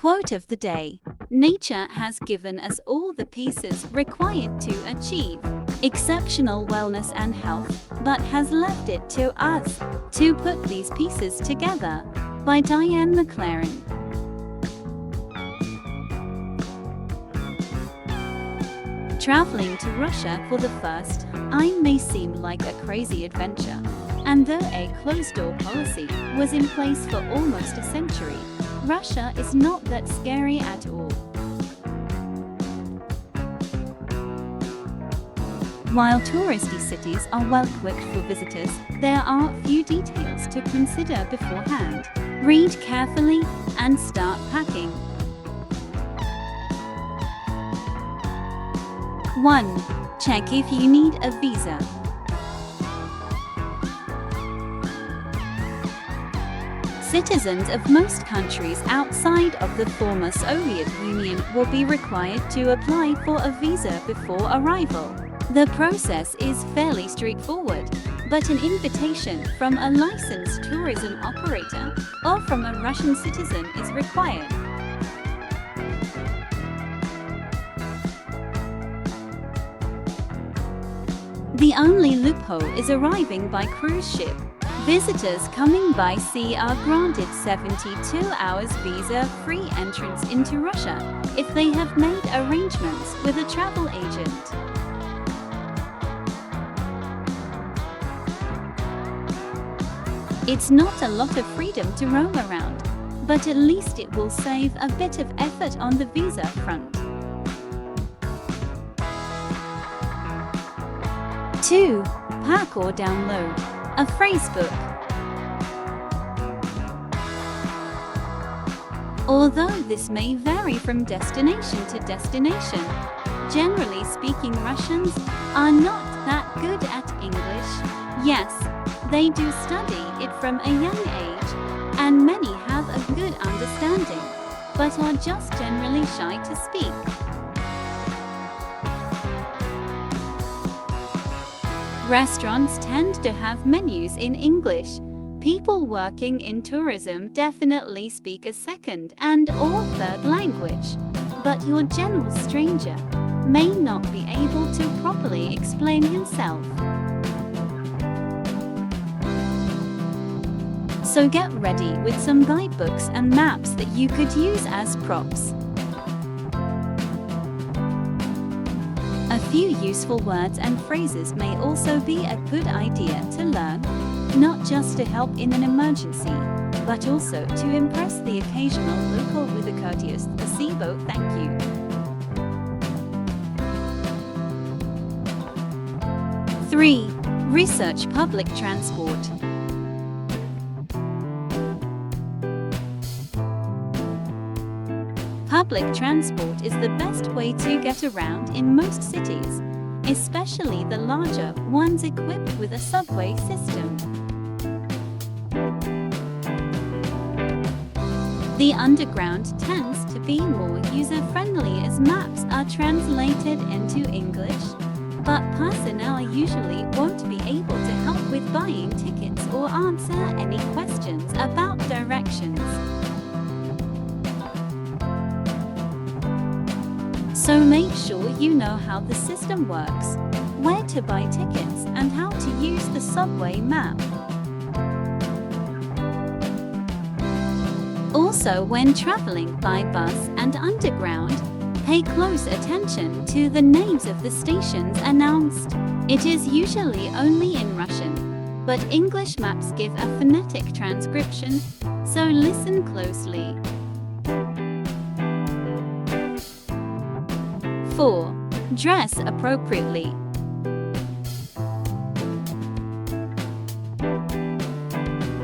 Quote of the day: nature has given us all the pieces required to achieve exceptional wellness and health, but has left it to us to put these pieces together. By Diane McLaren. Traveling to Russia for the first time may seem like a crazy adventure, and though a closed-door policy was in place for almost a century, Russia is not that scary at all. While touristy cities are well equipped for visitors, there are few details to consider beforehand. Read carefully and start packing. 1. Check if you need a visa. Citizens of most countries outside of the former Soviet Union will be required to apply for a visa before arrival. The process is fairly straightforward, but an invitation from a licensed tourism operator or from a Russian citizen is required. The only loophole is arriving by cruise ship. Visitors coming by sea are granted 72 hours visa-free entrance into Russia if they have made arrangements with a travel agent. It's not a lot of freedom to roam around, but at least it will save a bit of effort on the visa front. 2. Pack or download a phrasebook. Although this may vary from destination to destination, generally speaking, Russians are not that good at English. Yes, they do study it from a young age, and many have a good understanding, but are just generally shy to speak. Restaurants tend to have menus in English. People working in tourism definitely speak a second and or third language, but your general stranger may not be able to properly explain himself. So get ready with some guidebooks and maps that you could use as props. A few useful words and phrases may also be a good idea to learn, not just to help in an emergency, but also to impress the occasional local with a courteous "Спасибо, thank you." Three. Research public transport. Public transport is the best way to get around in most cities, especially the larger ones equipped with a subway system. The underground tends to be more user-friendly as maps are translated into English, but personnel usually won't be able to help with buying tickets or answer any questions about directions. So make sure you know how the system works, where to buy tickets, and how to use the subway map. Also, when traveling by bus and underground, pay close attention to the names of the stations announced. It is usually only in Russian, but English maps give a phonetic transcription, so listen closely. 4. Dress appropriately.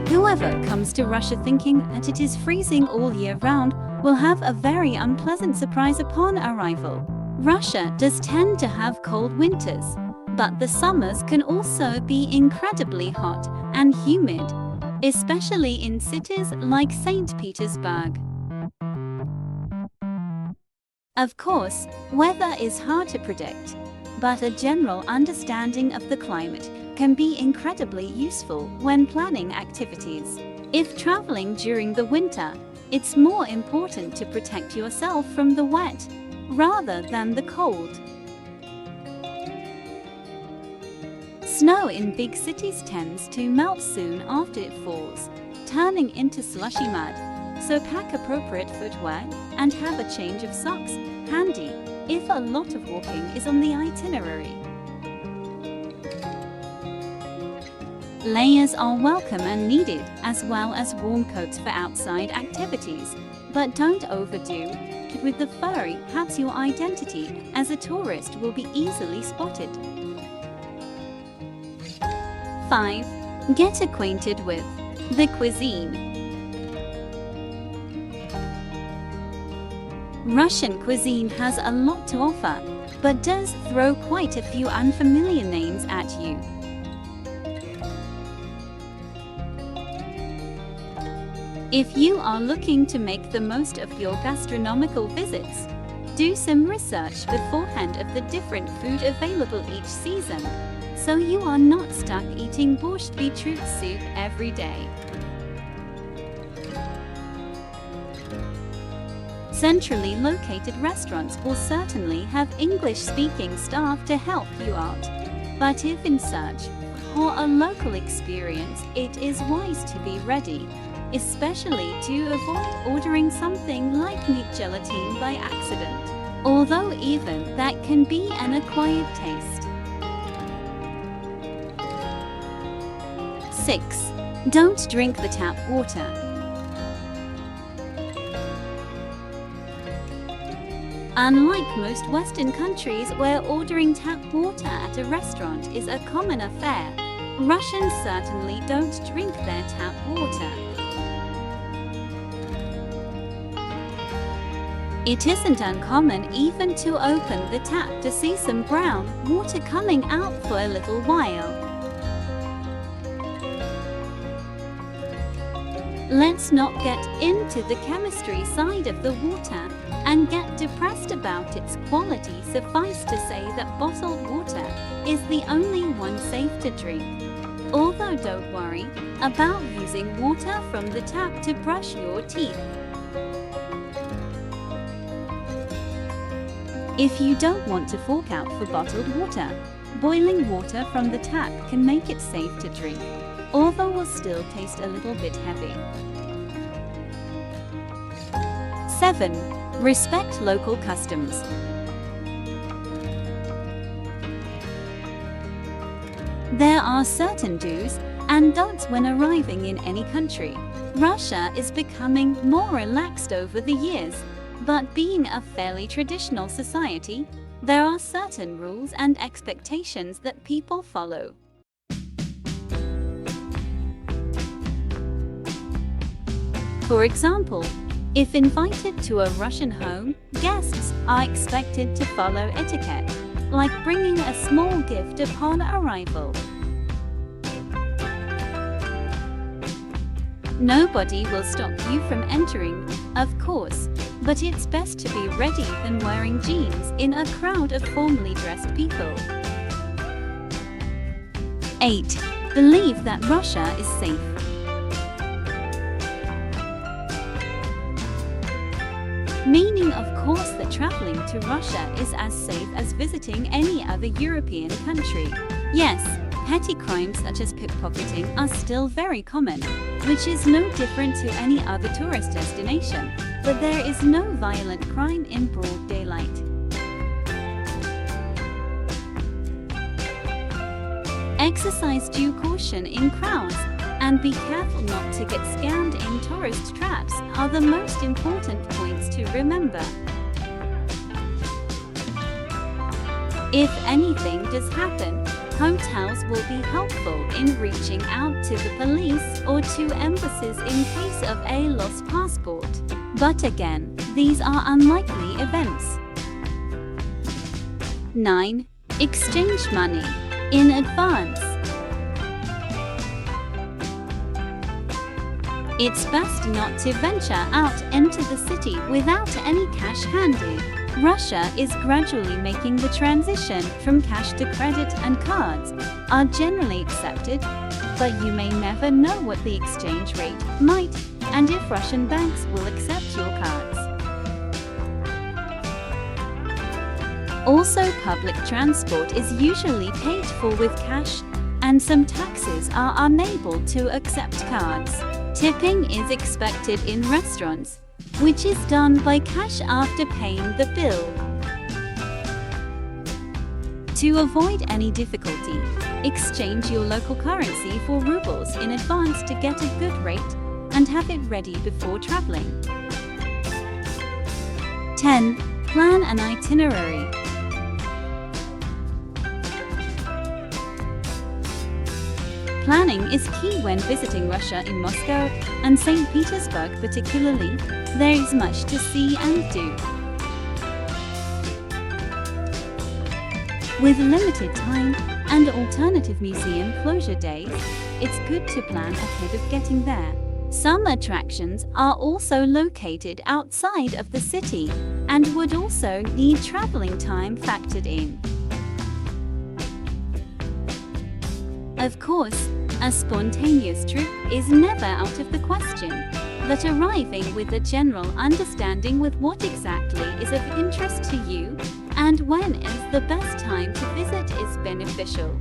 Whoever comes to Russia thinking that it is freezing all year round will have a very unpleasant surprise upon arrival. Russia does tend to have cold winters, but the summers can also be incredibly hot and humid, especially in cities like St. Petersburg. Of course, weather is hard to predict, but a general understanding of the climate can be incredibly useful when planning activities. If traveling during the winter, It's more important to protect yourself from the wet rather than the cold. Snow in big cities tends to melt soon after it falls, turning into slushy mud, so pack appropriate footwear and have a change of socks handy if a lot of walking is on the itinerary. Layers are welcome and needed, as well as warm coats for outside activities, but don't overdo it with the furry hats. Your identity as a tourist will be easily spotted. 5. Get acquainted with the cuisine. Russian cuisine has a lot to offer, but does throw quite a few unfamiliar names at you. If you are looking to make the most of your gastronomical visits, do some research beforehand of the different food available each season, so you are not stuck eating borscht beetroot soup every day. Centrally located restaurants will certainly have English-speaking staff to help you out, but if in search for a local experience, it is wise to be ready, especially to avoid ordering something like meat gelatine by accident, although even that can be an acquired taste. 6. Don't drink the tap water. Unlike most Western countries where ordering tap water at a restaurant is a common affair, Russians certainly don't drink their tap water. It isn't uncommon even to open the tap to see some brown water coming out for a little while. Let's not get into the chemistry side of the water and get depressed about its quality. Suffice to say that bottled water is the only one safe to drink. Although don't worry about using water from the tap to brush your teeth. If you don't want to fork out for bottled water, boiling water from the tap can make it safe to drink, although will still taste a little bit heavy. 7. Respect local customs. There are certain do's and don'ts when arriving in any country. Russia is becoming more relaxed over the years, but being a fairly traditional society, there are certain rules and expectations that people follow. For example, if invited to a Russian home, guests are expected to follow etiquette, like bringing a small gift upon arrival. Nobody will stop you from entering, of course, but it's best to be ready than wearing jeans in a crowd of formally dressed people. 8. Believe that Russia is safe. Meaning, of course, that traveling to Russia is as safe as visiting any other European country. Yes, petty crimes such as pickpocketing are still very common, which is no different to any other tourist destination, but there is no violent crime in broad daylight. Exercise due caution in crowds and be careful not to get scammed in tourist traps are the most important points to remember. If anything does happen, hotels will be helpful in reaching out to the police or to embassies in case of a lost passport. But again, these are unlikely events. 9. Exchange money in advance. It's best not to venture out into the city without any cash handy. Russia is gradually making the transition from cash to credit, and cards are generally accepted, but you may never know what the exchange rate might and if Russian banks will accept your cards. Also, public transport is usually paid for with cash, and some taxis are unable to accept cards. Tipping is expected in restaurants, which is done by cash after paying the bill. To avoid any difficulty, exchange your local currency for rubles in advance to get a good rate and have it ready before traveling. 10. Plan an itinerary. Planning is key when visiting Russia. In Moscow and St. Petersburg particularly, there is much to see and do. With limited time and alternative museum closure days, it's good to plan ahead of getting there. Some attractions are also located outside of the city and would also need traveling time factored in. Of course, a spontaneous trip is never out of the question, but arriving with a general understanding with what exactly is of interest to you and when is the best time to visit is beneficial.